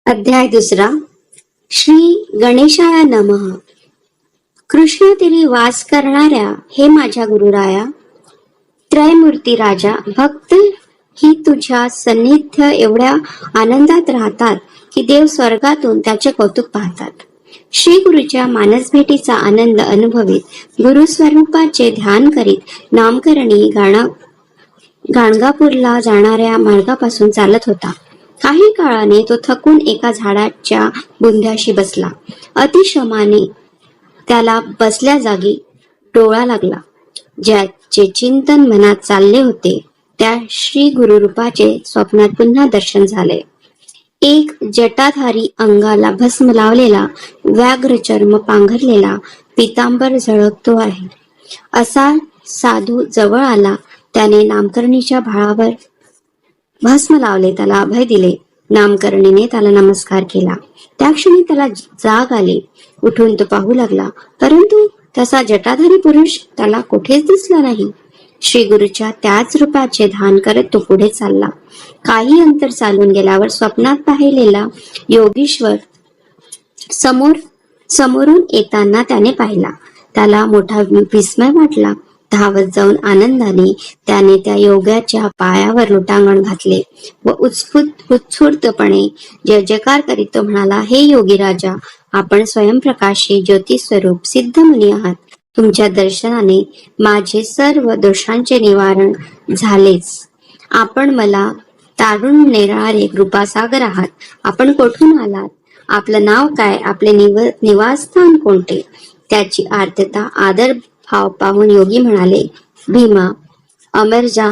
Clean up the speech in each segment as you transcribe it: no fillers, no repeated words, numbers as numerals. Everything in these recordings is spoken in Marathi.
अध्याय 2. श्री गणेशाय नमः. कृष्ण तेरी वास करणाऱ्या हे माझ्या गुरुराया, त्रयमूर्ती राजा, भक्त ही तुझ्या सन्निध्य एवढ्या आनंदात राहतात की देव स्वर्गातून त्याचे कौतुक पाहतात. श्री गुरुच्या मानस भेटीचा आनंद अनुभवीत गुरुस्वरूपाचे ध्यान करीत नामकरणी गाणगापूरला जाणाऱ्या मार्गापासून चालत होता. काही काळाने तो थकून एका झाडाच्या बुंध्याशी बसला. अतिश्रमाने त्याला बसल्या जागी डोळा लागला. ज्याचे चिंतन मनात चालले होते त्या श्री गुरुरूपाचे स्वप्नात पुन्हा दर्शन झाले. एक जटाधारी, अंगाला भस्म लावलेला, व्याघ्र चर्म पांघरलेला, पितांबर झळकतो आहे असा साधू जवळ आला. त्याने नामकर्णीच्या भाळावर भस्म लावले, त्याला अभय दिले. नामकर्णीने त्याला नमस्कार केला. त्या क्षणी त्याला जाग आली. उठून तो पाहू लागला, परंतु तसा जटाधारी पुरुष त्याला कुठेच दिसला नाही. श्री गुरुच्या त्याच रूपाचे ध्यान करत तो पुढे चालला. काही अंतर चालून गेल्यावर स्वप्नात पाहिलेला योगीश्वर समोरून येताना त्याने पाहिला. त्याला मोठा विस्मय वाटला. धावत जाऊन आनंदाने त्याने त्या योग्याच्या पायावर लोटांगण घातले व उत्स्फूर्तपणे जय जयकार करीत तो म्हणाला, हे योगी राजा, आपण स्वयंप्रकाशी ज्योती स्वरूप सिद्ध मुनी आहात. तुमच्या दर्शनाने माझे सर्व दोषांचे निवारण झालेच. आपण मला तारून नेणारे कृपासागर आहात. आपण कोठून आलात? आपलं नाव काय? आपले निवासस्थान कोणते? त्याची आर्तता, आदर भाव पाहून योगी म्हणाले, भीमा, अमरजा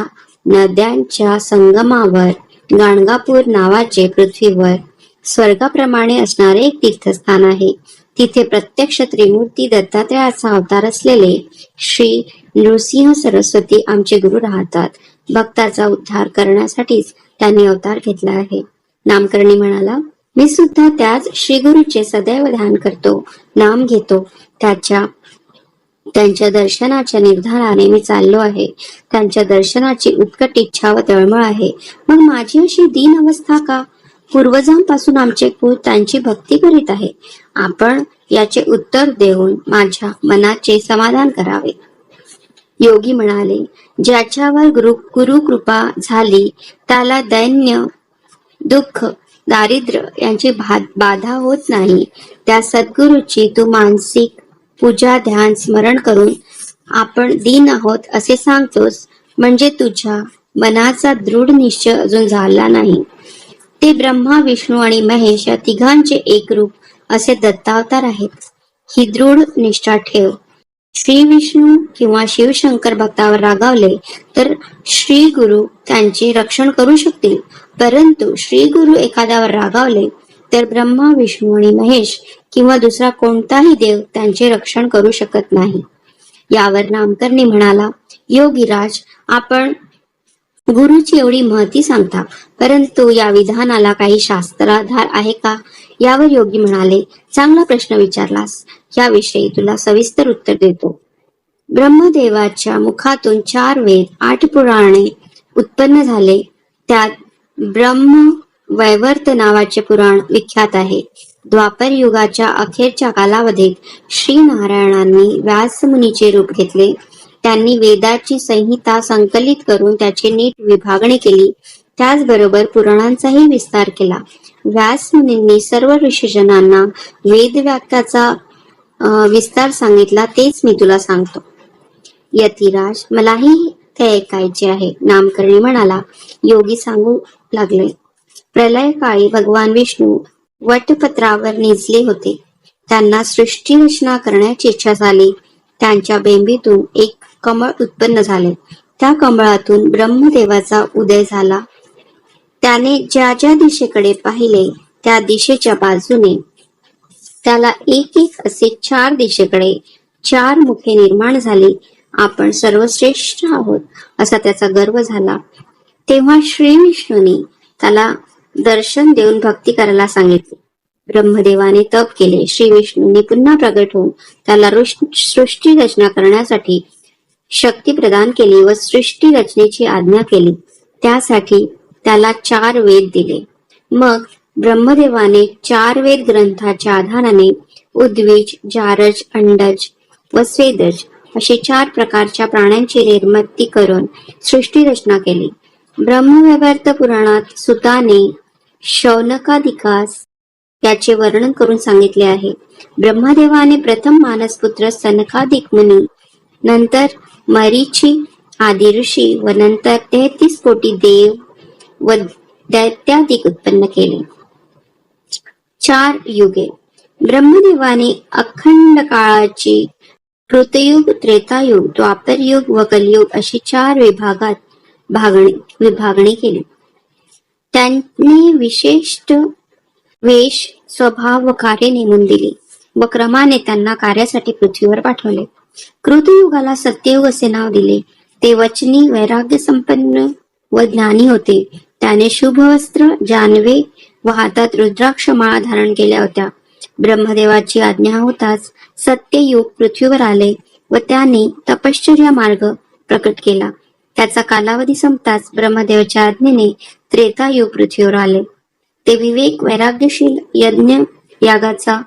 नद्यांच्या संगमावर गाणगापूर नावाचे पृथ्वीवर स्वर्गाप्रमाणे असणारे एक तीर्थस्थान आहे. तिथे प्रत्यक्ष त्रिमूर्ती दत्तात्रयाचा अवतार असलेले श्री नृसिंह सरस्वती आमचे गुरु राहतात. भक्ताचा उद्धार करण्यासाठीच त्यांनी अवतार घेतला आहे. नामकर्णी म्हणाला, मी सुद्धा त्याच श्री गुरुचे सदैव ध्यान करतो, नाम घेतो. त्यांच्या दर्शनाच्या निर्धाराने मी चाललो आहे. त्यांच्या दर्शनाची उत्कट इच्छा व तळमळ आहे. मग माझी अशी दीन अवस्था का? पूर्वजांपासून आमचे कुळ त्यांची भक्ती करीत आहे. आपण याचे उत्तर देऊन माझ्या मनाचे समाधान करावे. योगी म्हणाले, ज्याच्यावर गुरु कृपा झाली त्याला दैन्य, दुःख, दारिद्र्य यांची बाधा होत नाही. त्या सद्गुरूची तू मानसिक पूजा, ध्यान, स्मरण करून आपण दीन आहोत असे सांगतोस, म्हणजे तुझ्या मनाचा दृढ निश्चय अजून झाला नाही. ते ब्रह्मा, विष्णू आणि महेश या तिघांचे एक रूप असे दत्तावतार आहेत. ही दृढ निष्ठा ठेव. श्री विष्णू किंवा शिवशंकर भक्तावर रागावले तर श्री गुरु त्यांचे रक्षण करू शकतील, परंतु श्री गुरु एखाद्यावर रागावले तर ब्रह्मा, विष्णू आणि महेश किंवा दुसरा कोणताही देव त्यांचे रक्षण करू शकत नाही. यावर नामकर्णी म्हणाला, योगीराज, आपण गुरुची एवढी महती सांगता, परंतु या विधानाला काही शास्त्राधार आहे का? यावर योगी म्हणाले, चांगला प्रश्न विचारलास. याविषयी तुला सविस्तर उत्तर देतो. ब्रह्मदेवाच्या मुखातून 4 वेद, 8 पुराणे उत्पन्न झाले. त्यात ब्रह्म वैवर्त नावाचे पुराण विख्यात आहे. द्वापर युगाच्या अखेरच्या कालावधीत श्री नारायणांनी व्यासमुनीचे रूप घेतले. त्यांनी वेदाची संहिता संकलित करून त्याची नीट विभागणी केली. त्याचबरोबर पुराणांचाही विस्तार केला. व्यासमुनींनी सर्व ऋषीजनांना वेदवाक्याचा विस्तार सांगितला, तेच मी तुला सांगतो. यतिराज, मलाही ते ऐकायचे आहे. नामकर्णी म्हणाला, योगी सांगू लागले, प्रलय काळी भगवान विष्णू वटपत्रावर निजले होते. त्यांना सृष्टी रचना करण्याची इच्छा झाली. त्यांच्या बेंबीतून एक कमळ उत्पन्न झाले. त्या कमळातून ब्रह्मदेवाचा उदय झाला. त्याने ज्या ज्या दिशेकडे पाहिले त्या दिशेच्या बाजूने त्याला एक एक असे 4 दिशेकडे 4 मुखे निर्माण झाली. आपण सर्वश्रेष्ठ आहोत असा त्याचा गर्व झाला. तेव्हा श्री विष्णूंनी त्याला दर्शन देऊन भक्ती करायला सांगितले. ब्रह्मदेवाने तप केले. श्री विष्णूंनी पुन्हा प्रगट होऊन त्याला सृष्टी रचना करण्यासाठी शक्ती प्रदान केली व सृष्टी रचनेची आज्ञा केली. त्यासाठी त्याला 4 वेद दिले. मग ब्रह्मदेवाने 4 वेद ग्रंथाच्या आधाराने उद्वीज, जारज, अंडज व स्वेदज असे 4 प्रकारच्या प्राण्यांची निर्मिती करून सृष्टी रचना केली. ब्रह्मवैवर्त पुराणात सुताने शौनकादिकास याचे वर्णन करून सांगितले आहे. ब्रह्मदेवाने प्रथम मानसपुत्र सनकादिक मुनी, नंतर मरीची आदी ऋषी व नंतर 33 कोटी देव व दैत्यादिक उत्पन्न केले. 4 युगे ब्रह्मदेवाने अखंड काळाची कृतयुग, त्रेतायुग, द्वापरयुग व कलियुग अशी 4 विभागात विभागणी केली. त्यांनी विशिष्ट वेश, स्वभाव व कार्य नेमून दिली व क्रमाने त्यांना कार्यासाठी पृथ्वीवर पाठवले. कृतयुगाला सत्ययुग असे नाव दिले. ते वचनी, वैराग्य संपन्न व ज्ञानी होते. त्याने शुभ वस्त्र, जानवे व हातात रुद्राक्ष माळा धारण केल्या होत्या. ब्रह्मदेवाची आज्ञा होताच सत्ययुग पृथ्वीवर आले व त्याने तपश्चर्या मार्ग प्रकट केला. त्याचा कालावधी संपताच ब्रह्मदेवाच्या आज्ञेने त्रेतायुग पृथ्वीवर आले. ते विवेक, वैराग्यशील, यज्ञ यागाचा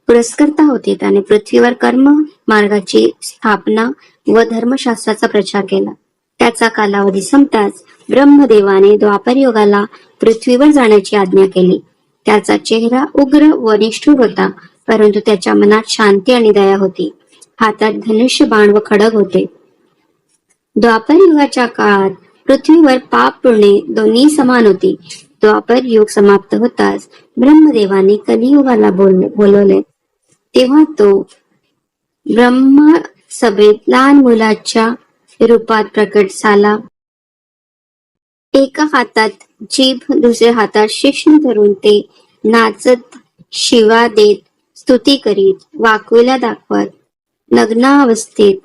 पुरस्कर्ता होते. त्याने पृथ्वीवर कर्म मार्गाची स्थापना व धर्मशास्त्राचा प्रचार केला. त्याचा कालावधी संपताच ब्रह्मदेवाने द्वापर युगाला पृथ्वीवर जाण्याची आज्ञा केली. त्याचा चेहरा उग्र व निष्ठुर होता, परंतु त्याच्या मनात शांती आणि दया होती. हातात धनुष्य, बाण व खड्ग होते. द्वापर युगाच्या काळात पृथ्वीवर पाप पुण्य दोन्ही समान होती. द्वापर युग समाप्त होताच ब्रह्मदेवाने कलियुगाला बोलवले. तेव्हा तो ब्रह्मसभेत लहान मुलाच्या रूपात प्रकट झाला. एका हातात जीभ, दुसऱ्या हातात शिश्न धरून ते नाचत, शिवा देत, स्तुती करीत, वाकुल्या दाखवत, नग्नावस्थेत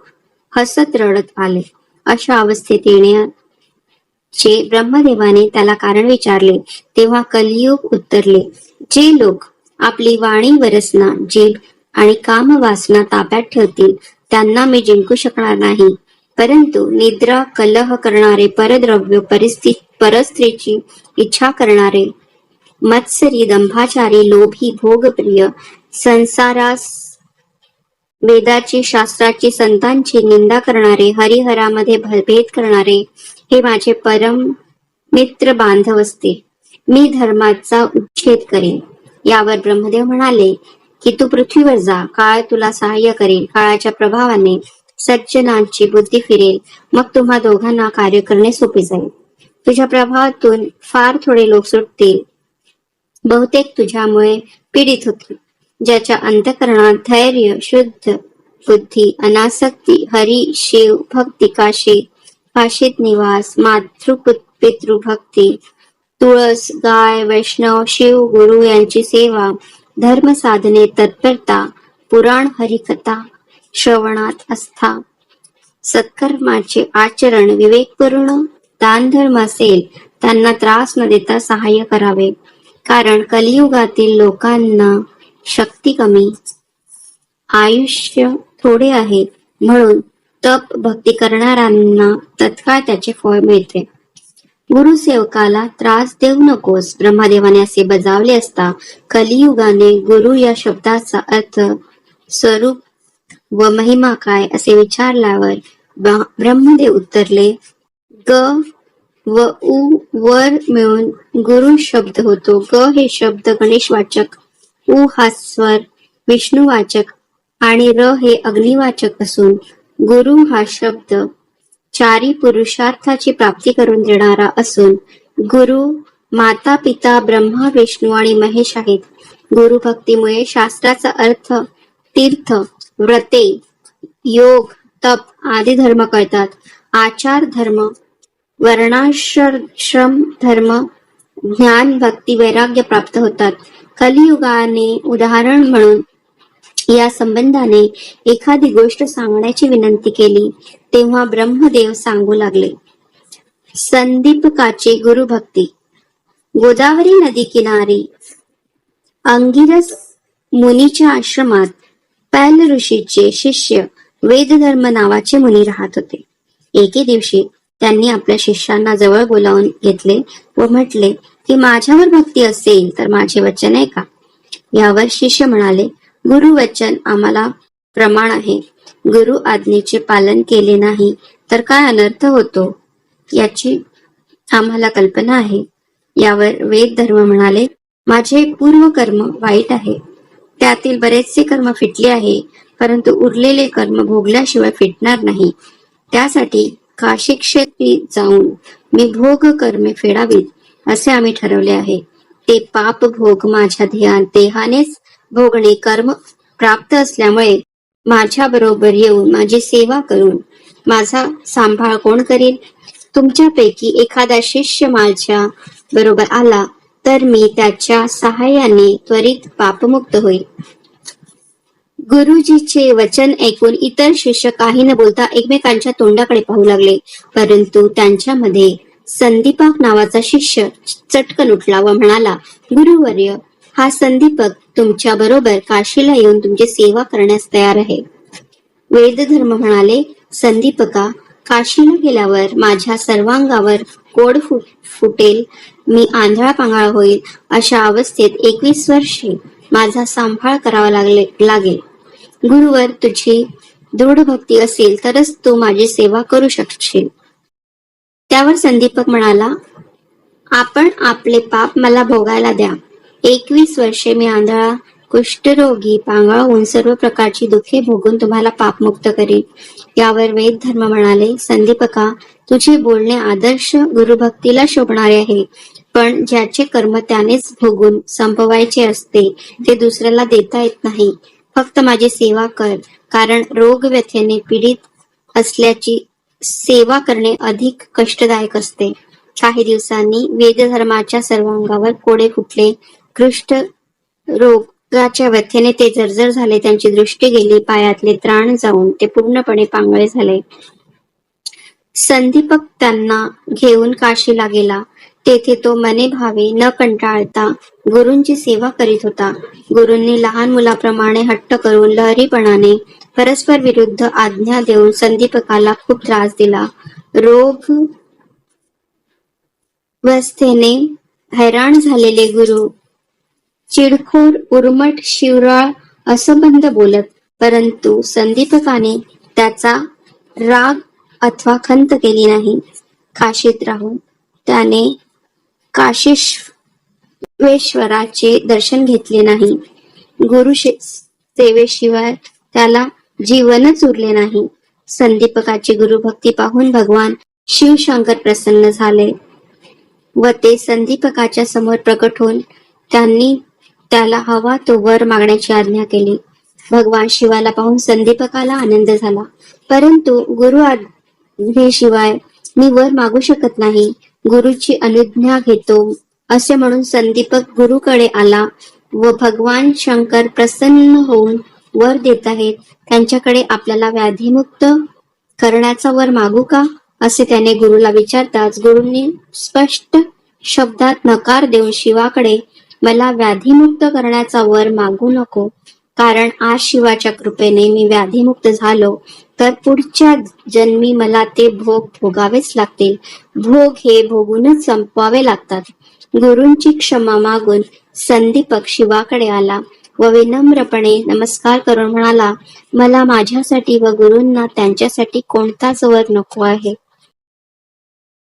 हसत रडत आले. अशा अवस्थेत येण्याचे ब्रह्मदेवाने त्याला कारण विचारले. तेव्हा कलियुग उत्तरले, जे लोक आपली वाणी, वरसना, जीभ आणि काम वासना ताब्यात ठेवतील त्यांना मी जिंकू शकणार नाही. परंतु निद्रा, कलह करणारे, परद्रव्य, परस्त्रीची इच्छा करणारे, मत्सरी, दंभाचारी, लोभी, भोगप्रिय, संसारास वेदाची, शास्त्राची, संतांची निंदा करणारे, हरिहरामध्ये भेद करणारे हे माझे परम मित्र बांधव असतील. मी धर्माचा उच्छेद करेन. यावर ब्रह्मदेव म्हणाले की तू पृथ्वीवर जा, काळ तुला सहाय्य करेल. काळाच्या प्रभावाने सज्जनांची बुद्धी फिरेल, मग तुम्हा दोघांना कार्य करणे सोपे जाईल. तुझ्या प्रभावातून फार थोडे लोक सुटतील, बहुतेक तुझ्यामुळे पीडित होतील. ज्याच्या अंतःकरणात धैर्य, शुद्ध बुद्धी, अनासक्ती, हरी, शिव भक्ती, काशीत निवास, पितृभक्ती, तुळस, गाय, वैष्णव, शिव, गुरु यांची सेवा, धर्म साधने, तत्परता, पुराण, हरिकथा श्रवणात आस्था, सत्कर्माचे आचरण, विवेकपूर्ण दानधर्म असेल त्यांना त्रास न देता सहाय्य करावे. कारण कलियुगातील लोकांना शक्ती कमी, आयुष्य थोडे आहे, म्हणून तप भक्ती करणाऱ्यांना तत्काळ त्याचे फळ मिळते. गुरुसेवकाला त्रास देऊ नकोस, ब्रह्मदेवाने असे बजावले असता कलियुगाने गुरु या शब्दाचा अर्थ, स्वरूप व महिमा काय असे विचारल्यावर ब्रह्मदेव उत्तरले, ग व उ वर मिळून गुरु शब्द होतो. ग हे शब्द गणेशवाचक, उ हा स्वर विष्णुवाचक आणि र हे अग्निवाचक असून गुरु हा शब्द चारी पुरुषार्थाची प्राप्ती करून देणारा असून गुरु माता, पिता, ब्रह्मा, विष्णू आणि महेश आहेत. गुरु भक्तीमुळे शास्त्राचा अर्थ, तीर्थ, व्रते, योग, तप आदी धर्म कळतात. आचार धर्म, वर्णाश्रम धर्म, ज्ञान, भक्ती, वैराग्य प्राप्त होतात. कलियुगाने उदाहरण म्हणून या संबंधाने एखादी गोष्ट सांगण्याची विनंती केली तेव्हा ब्रह्मदेव सांगू लागले. संदीपकाची गुरुभक्ती. गोदावरी नदी किनारी अंगिरस मुनीच्या आश्रमात पैल ऋषीचे शिष्य वेदधर्म नावाचे मुनी राहत होते. एके दिवशी त्यांनी आपल्या शिष्यांना जवळ बोलावून घेतले व म्हटले, की माझ्यावर भक्ती असेल तर माझे वचन आहे का? यावर शिष्य म्हणाले, गुरु वचन आम्हाला प्रमाण आहे. गुरु आज्ञेचे पालन केले नाही तर काय अनर्थ होतो याची आम्हाला कल्पना आहे. यावर वेद धर्म म्हणाले, माझे पूर्व कर्म वाईट आहे. त्यातील बरेचसे कर्म फिटले आहे, परंतु उरलेले कर्म भोगल्याशिवाय फिटणार नाही. त्यासाठी काशी क्षेत्री जाऊन मी भोग कर्मे फेडावीत असे आम्ही ठरवले आहे. ते पाप भोग माझ्या देहानेच भोगणे कर्म प्राप्त असल्यामुळे माझ्या बरोबर येऊन माझी सेवा करून माझा सांभाळ कोण करील? तुमच्यापैकी एखादा शिष्य माझ्या बरोबर आला तर मी त्याच्या सहाय्याने त्वरित पापमुक्त होईल. गुरुजीचे वचन ऐकून इतर शिष्य काही न बोलता एकमेकांच्या तोंडाकडे पाहू लागले. परंतु त्यांच्यामध्ये संदीपक नावाचा शिष्य चटकन उठला व म्हणाला, गुरुवर्य, हा संदीपक तुमच्या बरोबर काशीला येऊन तुमची सेवा करण्यास तयार आहे. वेदधर्म म्हणाले, संदीपका, काशीला गेल्यावर माझ्या सर्वांगावर कोड फुटेल, मी आंधळा पांगळा होईल. अशा अवस्थेत 21 वर्षे माझा सांभाळ करावा लागेल. गुरुवर तुझी दृढ भक्ती असेल तरच तू माझी सेवा करू शकशील. त्यावर संदीपक म्हणाला, आपण आपले पाप मला भोगायला द्या. 21 वर्षे मी आंधळा, कुष्ठरोगी, पांगळा होऊन सर्व प्रकारची दुःखे भोगून तुम्हाला पापमुक्त करीन. यावर वेद धर्म म्हणाले, संदीपका, तुझे बोलणे आदर्श गुरुभक्तीला शोभणारे आहे, पण ज्याचे कर्म त्यानेच भोगून संपवायचे असते ते दुसऱ्याला देता येत नाही. फक्त माझी सेवा कर, कारण रोग व्यथेने पीडित असल्याची सेवा करणे अधिक कष्टदायक असते. काही दिवसांनी वेदधर्माच्या सर्वांगावर कोडे फुटले. कुष्ठ रोगाच्या व्यथेने ते जर्जर झाले. त्यांची दृष्टी गेली. पायातले त्राण जाऊन ते पूर्णपणे पांगळे झाले. संदीपक त्यांना घेऊन काशीला गेला. तेथे तो मने भावे न कंटाळता गुरूंची सेवा करीत होता. गुरूंनी लहान मुलाप्रमाणे हट्ट करून लहरीपणाने परस्पर विरुद्ध आज्ञा देऊन संदीपकाला खूप त्रास दिला. रोग वस्थेने हैराण झालेले गुरु चिडखोर, उर्मट, शिवराळ, असंबद्ध बोलत, परंतु संदीपकाने त्याचा राग अथवा खंत केली नाही. काशीत राहून त्याने काशीश्वेश्वराचे दर्शन घेतले नाही. गुरु सेवेशिवाय त्याला जीवनच उरले नाही. संदीपकाची गुरुभक्ती पाहून भगवान शिवशंकर प्रसन्न झाले व ते संदीपकाच्या समोर प्रकट होऊन त्यांनी त्याला हवा तो वर मागण्याची आज्ञा केली. भगवान शिवाला पाहून संदीपकाला आनंद झाला, परंतु गुरु आज्ञेशिवाय मी वर मागू शकत नाही. गुरुची अनुज्ञा घेतो असे म्हणून संदीपक गुरुकडे आला व भगवान शंकर प्रसन्न होऊन वर देत आहेत, त्यांच्याकडे आपल्याला व्याधीमुक्त करण्याचा वर मागू का, असे त्याने गुरुला विचारताच गुरूंनी स्पष्ट शब्दात नकार देऊन शिवाकडे, मला व्याधीमुक्त करण्याचा वर मागू नको, कारण आज शिवाच्या कृपेने मी व्याधीमुक्त झालो तर पुढच्या जन्मी मला ते भोग भोगावेच लागतील. भोग हे भोगूनच संपवावे लागतात. गुरूंची क्षमा मागून संदीपक शिवाकडे आला व विनम्रपणे नमस्कार करून म्हणाला, मला माझ्यासाठी व गुरूंना त्यांच्यासाठी कोणताच वर नको आहे.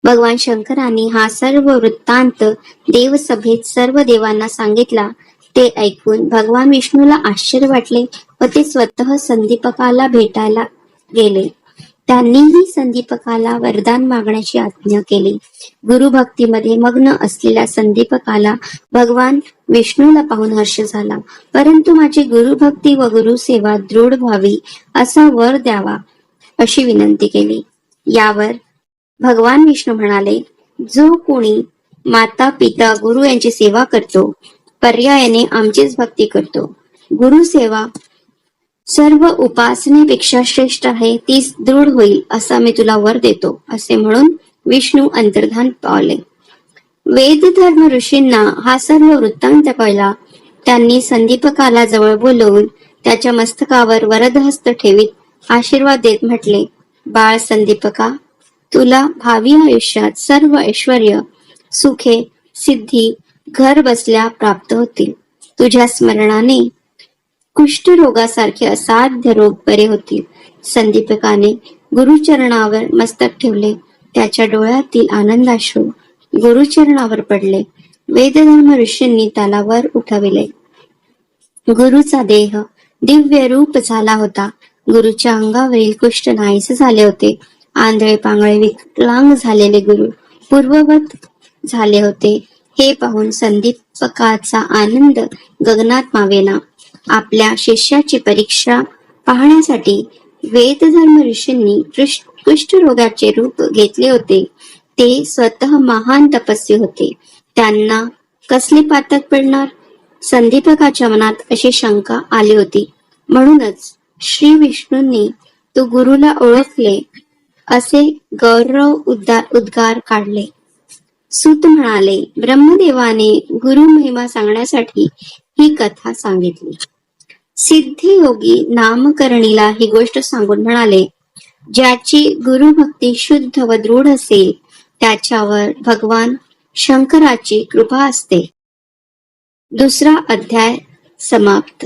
भगवान शंकरांनी हा सर्व वृत्तांत देवसभेत सर्व देवांना सांगितला. ते ऐकून भगवान विष्णूला आश्चर्य वाटले व ते स्वतः संदीपकाला भेटायला गेले. त्यांनीही संदीपकाला वरदान मागण्याची आज्ञा केली. गुरुभक्तीमध्ये मग्न असलेल्या संदीपकाला भगवान विष्णूला पाहून हर्ष झाला, परंतु माझी गुरुभक्ती व गुरुसेवा दृढ व्हावी असा वर द्यावा अशी विनंती केली. यावर भगवान विष्णू म्हणाले, जो कोणी माता पिता गुरु यांची सेवा करतो, पर्यायाने आमचीच भक्ती करतो. गुरुसेवा सर्व उपासनेपेक्षा श्रेष्ठ आहे, तीच दृढ होईल असा मी तुला वर देतो, असे म्हणून विष्णू अंतर्धान पावले. वेदधर्म ऋषींना हा सर्व वृत्तांत कळला. त्यांनी संदीपकाला जवळ बोलवून त्याच्या मस्तकावर वरदहस्त ठेवीत आशीर्वाद देत म्हटले, बाळ संदीपका, तुला भावी आयुष्यात सर्व ऐश्वर्य सुखे सिद्धी घर बसल्या प्राप्त होतील. तुझ्या स्मरणाने कुष्ठरोगासारखे असाध्य रोग बरे होतील. संदीपकाने गुरुचरणावर मस्तक ठेवले. त्याच्या डोळ्यातील आनंदाश्रू गुरुचरणावर पडले. वेदधर्म ऋषींनी त्याला वर उठविले. गुरुचा देह दिव्य रूप झाला होता. गुरुच्या अंगावरील कुष्ठ नाहीसे झाले होते. आंधळे पांगळे विकलांग झालेले गुरु पूर्ववत झाले होते. हे पाहून संदीपकाचा आनंद गगनात मावेना. आपल्या शिष्याची परीक्षा पाहण्यासाठी वेदधर्म ऋषींनी कुष्ठरोगाचे रूप घेतले होते. ते स्वतः महान तपस्वी होते. त्यांना कसले पातक पडणार? संदीपकाच्या मनात अशी शंका आली होती. म्हणूनच श्री विष्णूंनी तो गुरुला ओळखले असे गौरव उद्गार काढले. सूत म्हणाले, ब्रह्मदेवाने गुरु महिमा सांगण्यासाठी ही कथा सांगितली. सिद्धयोगी नामकर्णीला ही गोष्ट सांगून म्हणाले, ज्याची गुरुभक्ती शुद्ध व दृढ असेल त्याच्यावर भगवान शंकराची कृपा असते. दुसरा अध्याय समाप्त.